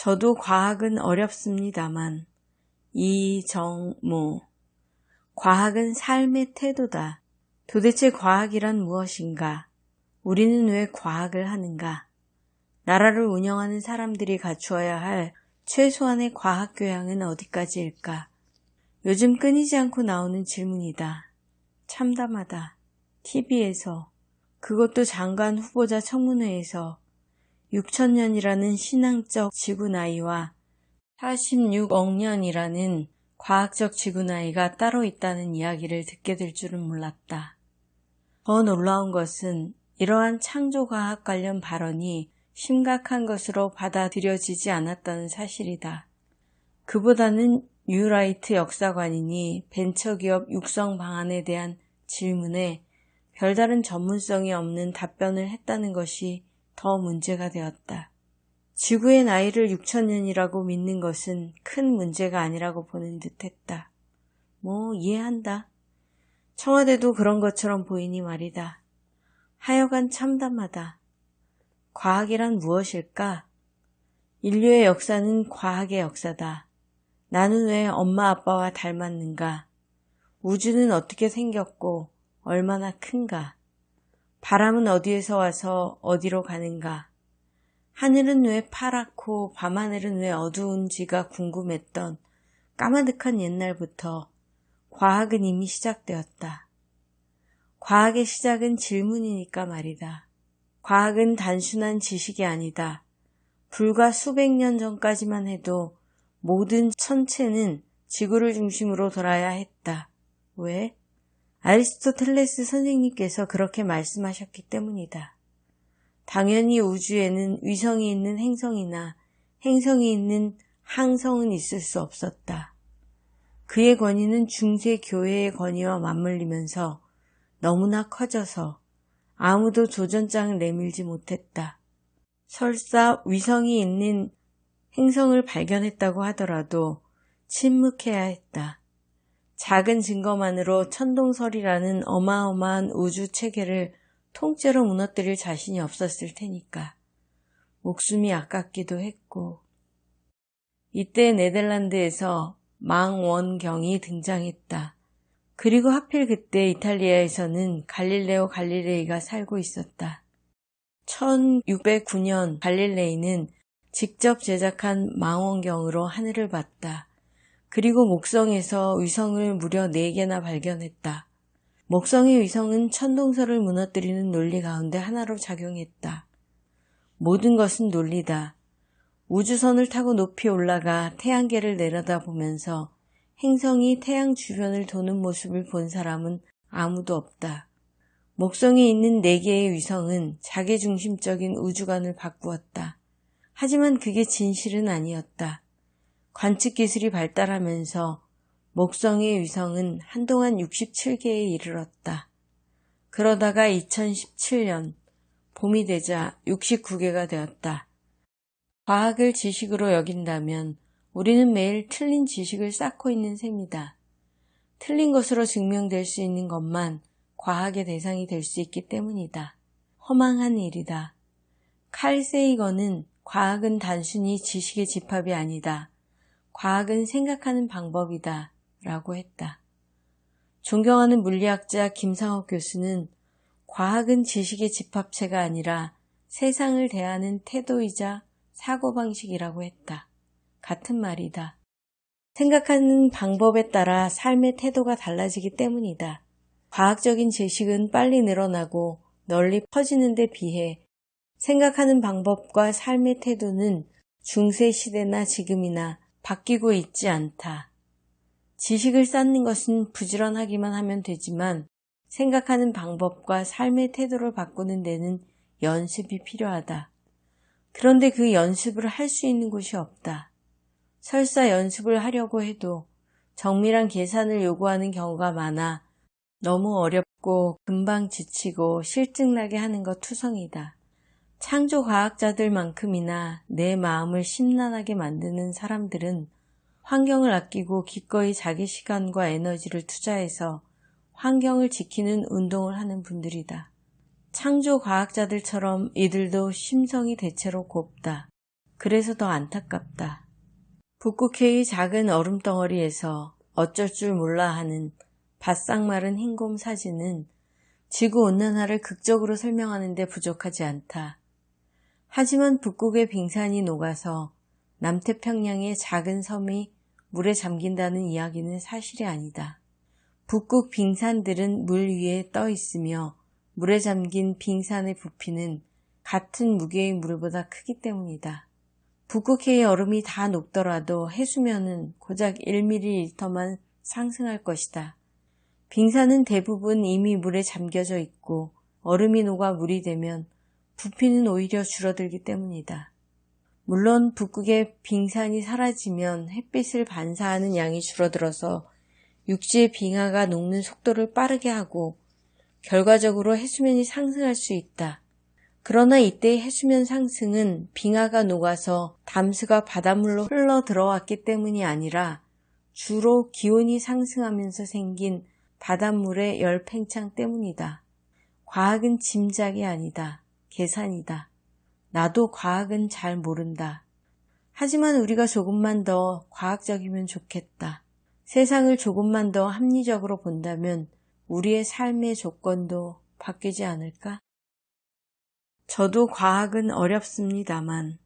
저도 과학은 어렵습니다만 이정모. 과학은 삶의 태도다. 도대체 과학이란 무엇인가? 우리는 왜 과학을 하는가? 나라를 운영하는 사람들이 갖추어야 할 최소한의 과학 교양은 어디까지일까? 요즘 끊이지 않고 나오는 질문이다. 참담하다. TV에서, 그것도 장관 후보자 청문회에서 6,000년이라는 신앙적 지구나이와 46억 년이라는 과학적 지구나이가 따로 있다는 이야기를 듣게 될 줄은 몰랐다. 더 놀라운 것은 이러한 창조과학 관련 발언이 심각한 것으로 받아들여지지 않았다는 사실이다. 그보다는 뉴라이트 역사관인이 벤처기업 육성 방안에 대한 질문에 별다른 전문성이 없는 답변을 했다는 것이 더 문제가 되었다. 지구의 나이를 6,000년이라고 믿는 것은 큰 문제가 아니라고 보는 듯했다. 이해한다. 청와대도 그런 것처럼 보이니 말이다. 하여간 참담하다. 과학이란 무엇일까? 인류의 역사는 과학의 역사다. 나는 왜 엄마 아빠와 닮았는가? 우주는 어떻게 생겼고 얼마나 큰가? 바람은 어디에서 와서 어디로 가는가? 하늘은 왜 파랗고 밤하늘은 왜 어두운지가 궁금했던 까마득한 옛날부터 과학은 이미 시작되었다. 과학의 시작은 질문이니까 말이다. 과학은 단순한 지식이 아니다. 불과 수백 년 전까지만 해도 모든 천체는 지구를 중심으로 돌아야 했다. 왜? 아리스토텔레스 선생님께서 그렇게 말씀하셨기 때문이다. 당연히 우주에는 위성이 있는 행성이나 행성이 있는 항성은 있을 수 없었다. 그의 권위는 중세 교회의 권위와 맞물리면서 너무나 커져서 아무도 조전장을 내밀지 못했다. 설사 위성이 있는 행성을 발견했다고 하더라도 침묵해야 했다. 작은 증거만으로 천동설이라는 어마어마한 우주 체계를 통째로 무너뜨릴 자신이 없었을 테니까. 목숨이 아깝기도 했고. 이때 네덜란드에서 망원경이 등장했다. 그리고 하필 그때 이탈리아에서는 갈릴레오 갈릴레이가 살고 있었다. 1609년 갈릴레이는 직접 제작한 망원경으로 하늘을 봤다. 그리고 목성에서 위성을 무려 4개나 발견했다. 목성의 위성은 천동설을 무너뜨리는 논리 가운데 하나로 작용했다. 모든 것은 논리다. 우주선을 타고 높이 올라가 태양계를 내려다보면서 행성이 태양 주변을 도는 모습을 본 사람은 아무도 없다. 목성에 있는 4개의 위성은 자기중심적인 우주관을 바꾸었다. 하지만 그게 진실은 아니었다. 관측 기술이 발달하면서 목성의 위성은 한동안 67개에 이르렀다. 그러다가 2017년 봄이 되자 69개가 되었다. 과학을 지식으로 여긴다면 우리는 매일 틀린 지식을 쌓고 있는 셈이다. 틀린 것으로 증명될 수 있는 것만 과학의 대상이 될 수 있기 때문이다. 허망한 일이다. 칼 세이건은 과학은 단순히 지식의 집합이 아니다. 과학은 생각하는 방법이다. 라고 했다. 존경하는 물리학자 김상옥 교수는 과학은 지식의 집합체가 아니라 세상을 대하는 태도이자 사고방식이라고 했다. 같은 말이다. 생각하는 방법에 따라 삶의 태도가 달라지기 때문이다. 과학적인 지식은 빨리 늘어나고 널리 퍼지는 데 비해 생각하는 방법과 삶의 태도는 중세 시대나 지금이나 바뀌고 있지 않다. 지식을 쌓는 것은 부지런하기만 하면 되지만 생각하는 방법과 삶의 태도를 바꾸는 데는 연습이 필요하다. 그런데 그 연습을 할 수 있는 곳이 없다. 설사 연습을 하려고 해도 정밀한 계산을 요구하는 경우가 많아 너무 어렵고 금방 지치고 실증나게 하는 것 투성이다. 창조과학자들만큼이나 내 마음을 심란하게 만드는 사람들은 환경을 아끼고 기꺼이 자기 시간과 에너지를 투자해서 환경을 지키는 운동을 하는 분들이다. 창조과학자들처럼 이들도 심성이 대체로 곱다. 그래서 더 안타깝다. 북극해의 작은 얼음덩어리에서 어쩔 줄 몰라 하는 바싹 마른 흰곰 사진은 지구온난화를 극적으로 설명하는 데 부족하지 않다. 하지만 북극의 빙산이 녹아서 남태평양의 작은 섬이 물에 잠긴다는 이야기는 사실이 아니다. 북극 빙산들은 물 위에 떠 있으며 물에 잠긴 빙산의 부피는 같은 무게의 물보다 크기 때문이다. 북극해의 얼음이 다 녹더라도 해수면은 고작 1ml만 상승할 것이다. 빙산은 대부분 이미 물에 잠겨져 있고 얼음이 녹아 물이 되면 부피는 오히려 줄어들기 때문이다. 물론 북극의 빙산이 사라지면 햇빛을 반사하는 양이 줄어들어서 육지의 빙하가 녹는 속도를 빠르게 하고 결과적으로 해수면이 상승할 수 있다. 그러나 이때의 해수면 상승은 빙하가 녹아서 담수가 바닷물로 흘러 들어왔기 때문이 아니라 주로 기온이 상승하면서 생긴 바닷물의 열 팽창 때문이다. 과학은 짐작이 아니다. 계산이다. 나도 과학은 잘 모른다. 하지만 우리가 조금만 더 과학적이면 좋겠다. 세상을 조금만 더 합리적으로 본다면 우리의 삶의 조건도 바뀌지 않을까? 저도 과학은 어렵습니다만